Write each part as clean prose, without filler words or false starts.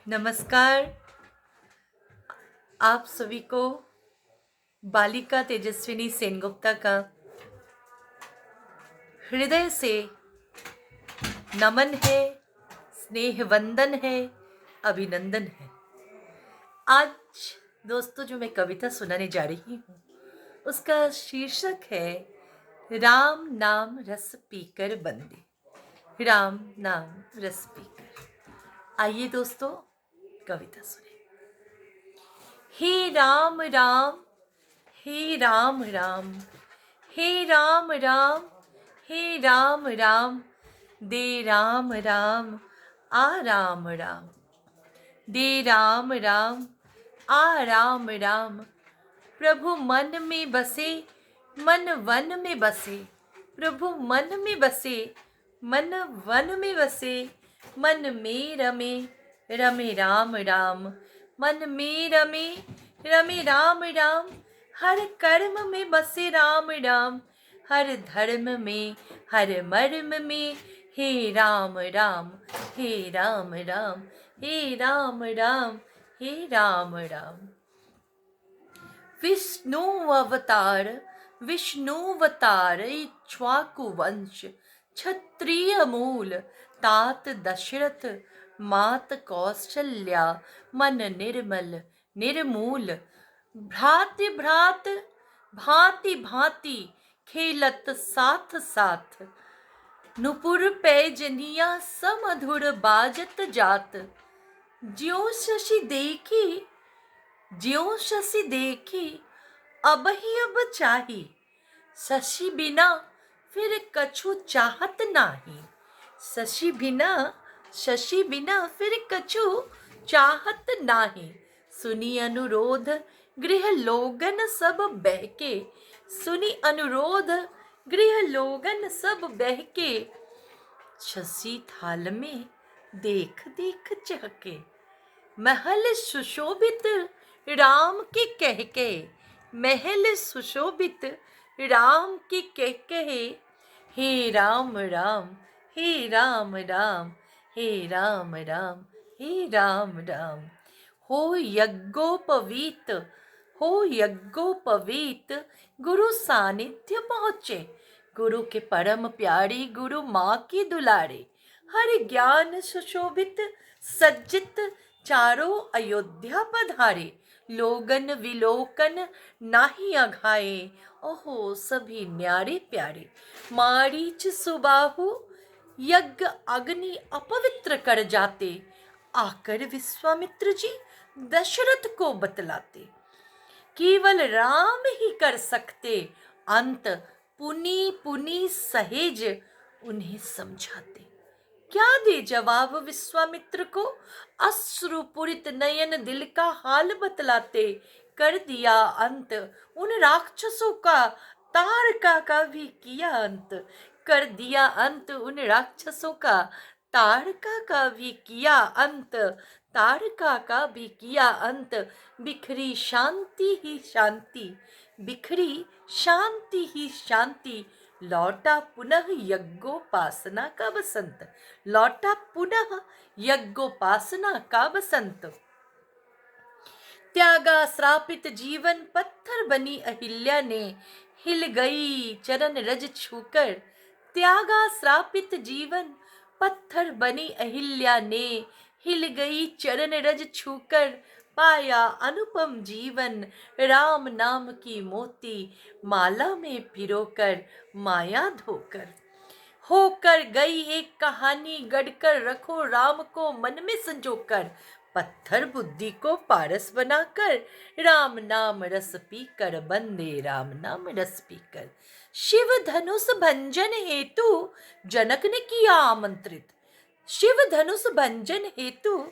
नमस्कार। आप सभी को बालिका तेजस्विनी सेनगुप्ता का हृदय से नमन है, स्नेह वंदन है, अभिनंदन है। आज दोस्तों जो मैं कविता सुनाने जा रही हूँ उसका शीर्षक है राम नाम रस पीकर बंदे। राम नाम रस पीकर। आइए दोस्तों कविता सुने। हे राम राम, हे राम राम, हे राम राम, हे राम राम, दे राम राम आ राम राम, दे राम राम आ राम राम। प्रभु मन में बसे, मन वन में बसे, प्रभु मन में बसे, मन वन में बसे, मन में रमे, रमे राम राम, मन में रमे, रमे राम राम। हर कर्म में बसे राम राम, हर धर्म में, हर मर्म में, हे राम राम, हे राम राम, हे राम राम, हे राम राम। विष्णु अवतार, विष्णु अवतार, इक्ष्वाकु वंश, क्षत्रिय मूल, तात दशरथ, मात कौशल्या, मन निर्मल निर्मूल। भ्राति भ्रात, भांति भांति, खेलत साथ साथ, नुपुर पैजनिया समधुर बाजत जात। ज्यों शशि देखी, ज्यों शशि देखी, अब ही अब चाही, शशि बिना फिर कछु चाहत नाही। शशि बिना, शशि बिना फिर कछु चाहत नाही। सुनी अनुरोध गृह लोगन सब बहके, सुनी अनुरोध गृह लोगन सब बहके। शशि थाल में देख देख चहके, महल सुशोभित राम के कह के, महल सुशोभित राम के कह कहे। हे राम राम, हे राम राम, हे राम राम, हे राम राम। हो यज्ञोपवीत, हो यज्ञोपवीत, गुरु सानिध्य पहुँचे, गुरु के परम प्यारे, गुरु माँ की दुलारे। हर ज्ञान सुशोभित सज्जित चारों अयोध्या पधारे। लोगन विलोकन नाही अघाए, ओहो सभी न्यारे प्यारे। मारीच सुबाहु यज्ञ अग्नि अपवित्र कर जाते, आकर विश्वामित्र जी दशरथ को बतलाते। केवल राम ही कर सकते अंत, पुनि पुनि सहेज उन्हें समझाते। क्या दे जवाब विश्वामित्र को, अश्रुपूरित नयन दिल का हाल बतलाते। कर दिया अंत उन राक्षसों का, तारका का भी किया अंत। कर दिया अंत उन राक्षसों का, तारका का भी किया अंत, तारका का भी किया अंत। बिखरी शांति ही शांति, बिखरी शांति ही शांति। लौटा पुनः यज्ञोपासना का बसंत, लौटा पुनः यज्ञोपासना का बसंत। त्यागा श्रापित जीवन पत्थर बनी अहिल्या ने, हिल गई चरण रज छूकर। त्यागा श्रापित जीवन पत्थर बनी अहिल्या ने, हिल गई चरण रज छूकर। पाया अनुपम जीवन राम नाम की मोती, माला में पिरोकर माया धोकर। होकर गई एक कहानी गढ़कर, रखो राम को मन में संजोकर। पत्थर बुद्धि को पारस बनाकर, राम नाम रस पीकर बंदे, राम नाम रस पीकर। शिव धनुष भंजन हेतु जनक ने किया आमंत्रित, शिव धनुष भंजन हेतु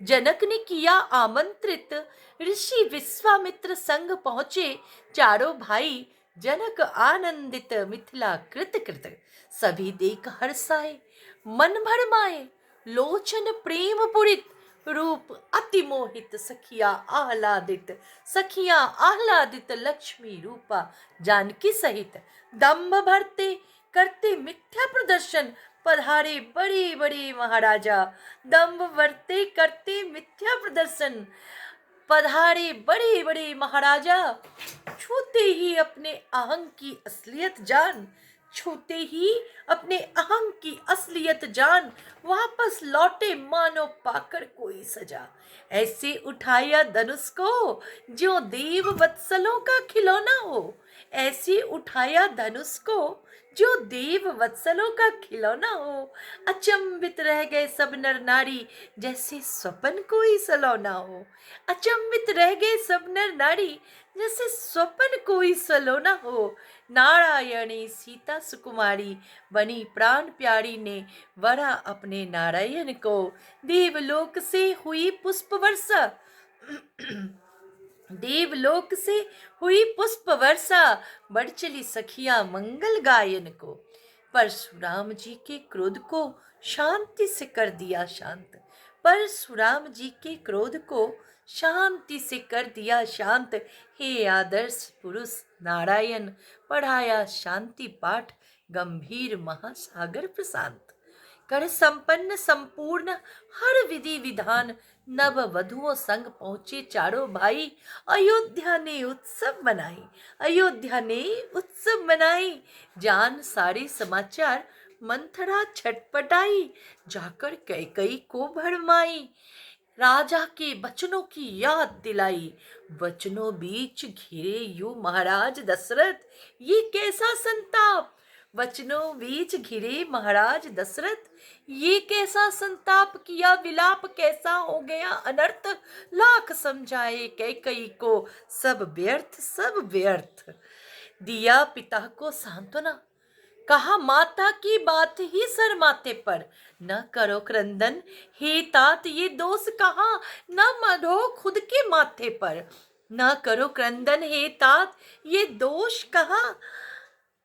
जनक ने किया आमंत्रित। ऋषि विश्वामित्र संग पहुंचे चारों भाई, जनक आनंदित मिथिला कृत कृत। सभी देख हर्षाए मन भरमाए, लोचन प्रेम पुरित, रूप अति मोहित। सखिया आह्लादित, सखिया आह्लादित, लक्ष्मी रूपा जानकी सहित। दंभ भरते करते मिथ्या प्रदर्शन, पधारे बड़े बड़े महाराजा, दम्भ वर्ते करते मिथ्या प्रदर्शन। पधारे बड़े बड़े महाराजा, छूते ही अपने अहंग की असलियत जान, छूते ही अपने अहंग की असलियत जान, वापस लौटे मानो पाकर कोई सजा। ऐसे उठाया धनुष को जो देव वत्सलों का खिलौना हो, ऐसे उठाया धनुष को जो देव वत्सलों का खिलौना हो। अचंभित रह गए सब नर नारी, जैसे स्वप्न कोई सलोना हो। अचंभित रह गए सब नर नारी, जैसे स्वप्न कोई सलोना हो। नारायणी सीता सुकुमारी, बनी प्राण प्यारी ने वरा अपने नारायण को। देवलोक से हुई पुष्प वर्षा देवलोक से हुई पुष्प वर्षा, बढ़ चली सखिया मंगल गायन को। परशुराम जी के क्रोध को शांति से कर दिया शांत, परशुराम जी के क्रोध को शांति से कर दिया शांत। हे आदर्श पुरुष नारायण, पढ़ाया शांति पाठ गंभीर महासागर प्रशांत। कर संपन्न संपूर्ण हर विधि विधान, नव वधुओं संग पहुंचे चारों भाई। अयोध्या ने उत्सव मनाई, अयोध्या ने उत्सव मनाई। जान सारे समाचार मंथरा छटपटाई, जाकर कैकई को भरमाई। राजा के वचनों की याद दिलाई, वचनों बीच घिरे यूं महाराज दशरथ। ये कैसा संताप, वचनों बीच घिरे महाराज दशरथ। ये कैसा संताप किया विलाप, कैसा हो गया अनर्थ। लाख समझाए कैकई को, सब व्यर्थ सब व्यर्थ। दिया पिता को सांत्वना, कहा माता की बात ही सर माथे पर। न करो क्रंदन हे तात ये दोष कहा, न मढ़ो खुद के माथे पर। न करो क्रंदन हे तात ये दोष कहा,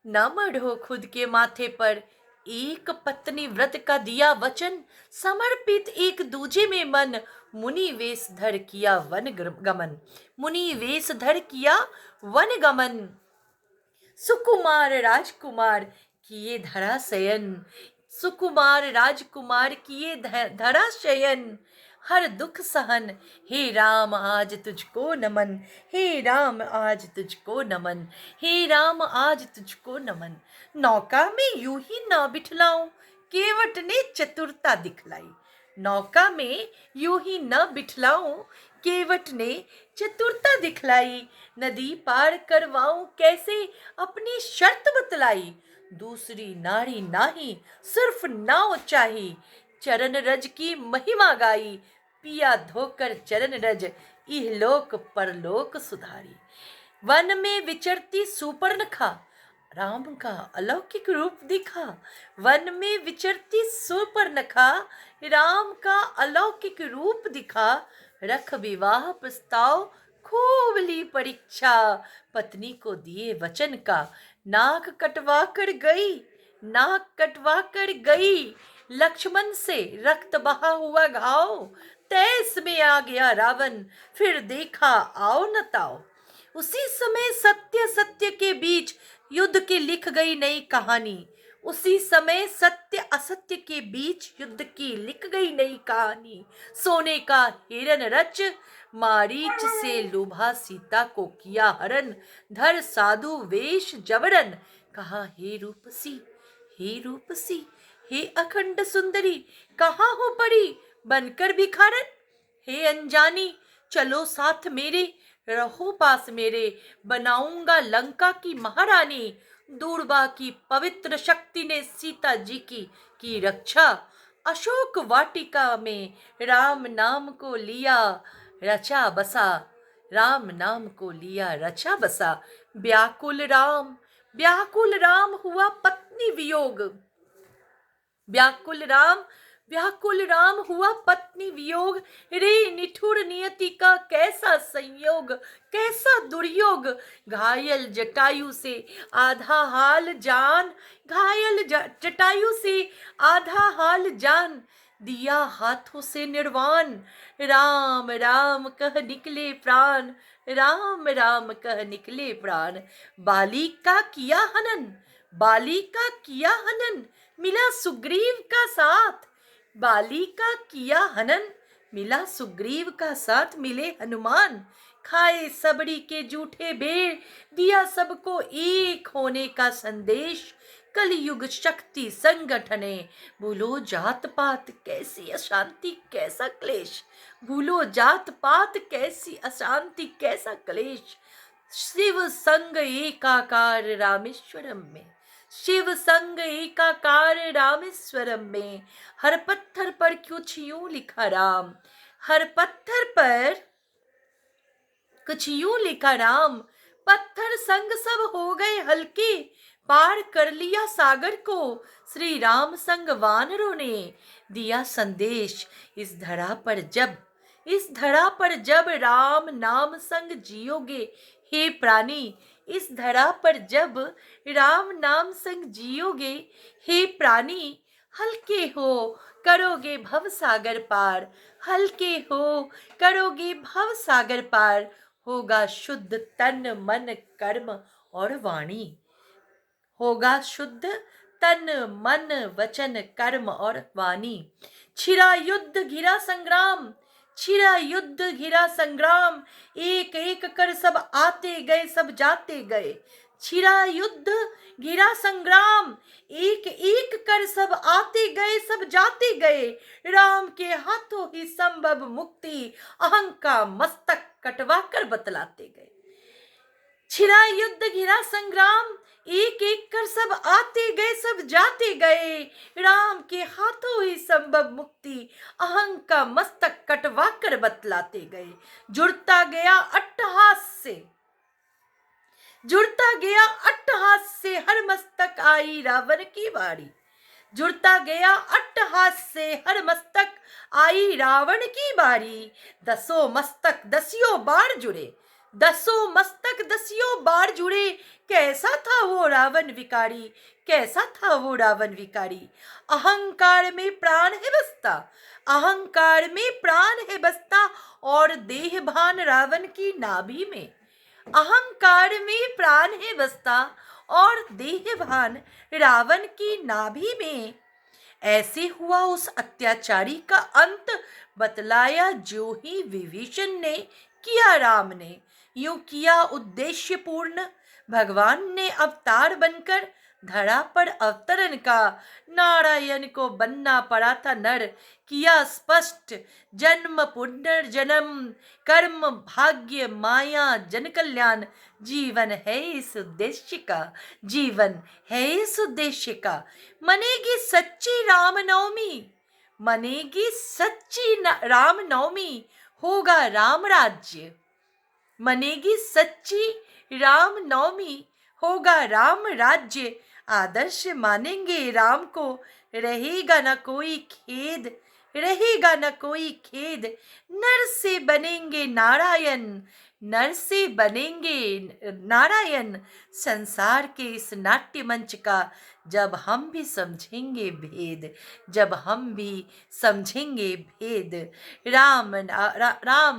न मढ़ो खुद के माथे पर। एक पत्नी व्रत का दिया वचन, समर्पित एक दूजे में मन। मुनि वेश धर किया वन गमन, मुनि वेश धर किया वन गमन। सुकुमार राजकुमार किए धरा शयन, सुकुमार राजकुमार किए धरा शयन। हर दुख सहन, हे राम आज तुझको नमन, हे राम आज तुझको नमन, हे राम आज तुझको नमन। नौका में यूं ही ना बिठलाऊं, केवट ने चतुरता दिखलाई। नौका में यूं ही न बिठलाऊं, केवट ने चतुरता दिखलाई। नदी पार करवाऊं कैसे, अपनी शर्त बतलाई। दूसरी नारी नाही, सिर्फ नाव चाही। चरण रज की महिमा गाई, पिया धोकर चरण रज, इहलोक परलोक सुधारी। वन में विचरती सूपर्णखा, राम का अलौकिक रूप दिखा। वन में विचरती सूपर्णखा, राम का अलौकिक रूप दिखा। रख विवाह प्रस्ताव खूब ली परीक्षा, पत्नी को दिए वचन का। नाक कटवा कर गई, नाक कटवा कर गई। लक्ष्मण से रक्त बहा हुआ घाव, तैस में आ गया रावण, फिर देखा आओ न ताओ। उसी समय सत्य सत्य के बीच युद्ध की लिख गई नई कहानी। उसी समय सत्य असत्य के बीच युद्ध की लिख गई नई कहानी। सोने का हिरन रच, मारीच से लुभा सीता को किया हरण। धर साधु वेश जबरन, कहा हे रूपसी, हे रूपसी, हे अखंड सुंदरी, कहाँ हो पड़ी बनकर भिखारन। हे अनजानी चलो साथ मेरे, रहो पास मेरे, बनाऊंगा लंका की महारानी। दूरबा की पवित्र शक्ति ने सीता जी की रक्षा। अशोक वाटिका में राम नाम को लिया रचा बसा, राम नाम को लिया रचा बसा। व्याकुल राम हुआ पत्नी वियोग, व्याकुल राम हुआ पत्नी वियोग। रे निठुर नियति का कैसा संयोग, कैसा दुर्योग। घायल जटायु से आधा हाल जान, घायल जटायु से आधा हाल जान। दिया हाथों से निर्वाण, राम राम कह निकले प्राण, राम राम कह निकले प्राण। बाली का किया हनन, बाली का किया हनन, मिला सुग्रीव का साथ, बाली का किया हनन, मिला सुग्रीव का साथ, मिले हनुमान, खाए सबड़ी के जूठे बेर, दिया सबको एक होने का संदेश, कलयुग शक्ति संगठने, भूलो जात पात कैसी अशांति कैसा क्लेश, भूलो जात पात कैसी अशांति कैसा क्लेश, शिव संग एकाकार रामेश्वरम में, शिव संग एकाकार रामेश्वरम में, हर पत्थर पर कुछ यूं लिखा राम, हर पत्थर पर कुछ यूं लिखा राम, पत्थर संग सब हो गए हल्के, पार कर लिया सागर को, श्री राम संग वानरों ने दिया संदेश, इस धरा पर जब, इस धरा पर जब राम नाम संग जियोगे हे प्राणी, इस धरा पर जब राम नाम संग जियोगे हे प्राणी, हल्के हो करोगे भव सागर पार, हल्के हो करोगे भव सागर पार, होगा शुद्ध तन मन कर्म और वाणी, होगा शुद्ध तन मन वचन कर्म और वाणी, छिरा युद्ध घिरा संग्राम, छिरा युद्ध घिरा संग्राम, एक एक कर सब आते गए सब जाते गए, छिरा युद्ध घिरा संग्राम, एक एक कर सब आते गए सब जाते गए, राम के हाथों ही संभव मुक्ति, अहं का मस्तक कटवा कर बतलाते गए, छिरा युद्ध घिरा संग्राम, एक एक कर सब आते गए सब जाते गए, राम के हाथों ही संभव मुक्ति, अहं का मस्तक कटवा कर बतलाते गए, जुड़ता गया अट्टहास से, जुड़ता गया अट्टहास से हर मस्तक आई रावण की बारी, जुड़ता गया अट्टहास से हर मस्तक आई रावण की बारी, दसों मस्तक दसियों बार जुड़े, दसों मस्तक दसियों बार जुड़े, कैसा था वो रावण विकारी, कैसा था वो रावण विकारी, अहंकार में प्राण है बसता, अहंकार में प्राण है बसता, और देह भान रावण की नाभि में, अहंकार में प्राण है बसता और देह भान रावण की नाभि में, ऐसे हुआ उस अत्याचारी का अंत, बतलाया जो ही विभीषण ने किया राम ने, यूं किया उद्देश्य पूर्ण, भगवान ने अवतार बनकर धरा पर अवतरण का, नारायण को बनना पड़ा था नर, किया स्पष्ट जन्म पुनर्जन्म, कर्म भाग्य माया जन कल्याण, जीवन है इस उद्देश्य का, जीवन है इस उद्देश्य का, मनेगी सच्ची रामनवमी, मनेगी सच्ची रामनवमी, होगा राम राज्य, मनेगी सच्ची रामनवमी, होगा राम राज्य, आदर्श मानेंगे राम को, रहेगा न कोई खेद, रहेगा न कोई खेद, नर से बनेंगे नारायण, नर से बनेंगे नारायण, संसार के इस नाट्य मंच का जब हम भी समझेंगे भेद, जब हम भी समझेंगे भेद, राम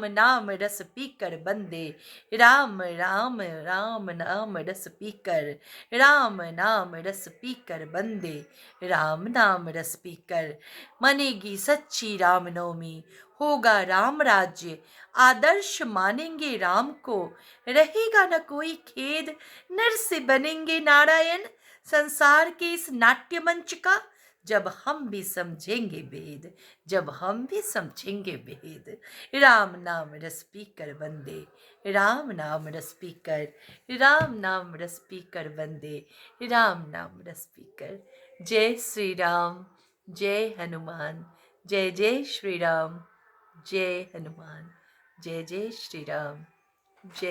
नाम रस पीकर बंदे, राम राम राम नाम रस पीकर, राम नाम रस पीकर बंदे, राम नाम रस पीकर, मनेगी सच्ची रामनवमी, होगा राम राज्य, आदर्श मानेंगे राम को, रहेगा न कोई खेद, नर से बनेंगे नारायण, संसार के इस नाट्य मंच का जब हम भी समझेंगे भेद, जब हम भी समझेंगे भेद, राम नाम रस पीकर बंदे, राम नाम रस पीकर, राम नाम रस पीकर बंदे, राम नाम रस पीकर। जय श्री राम, जय हनुमान, जय जय श्री राम, जय हनुमान, जय जय श्री राम, जय।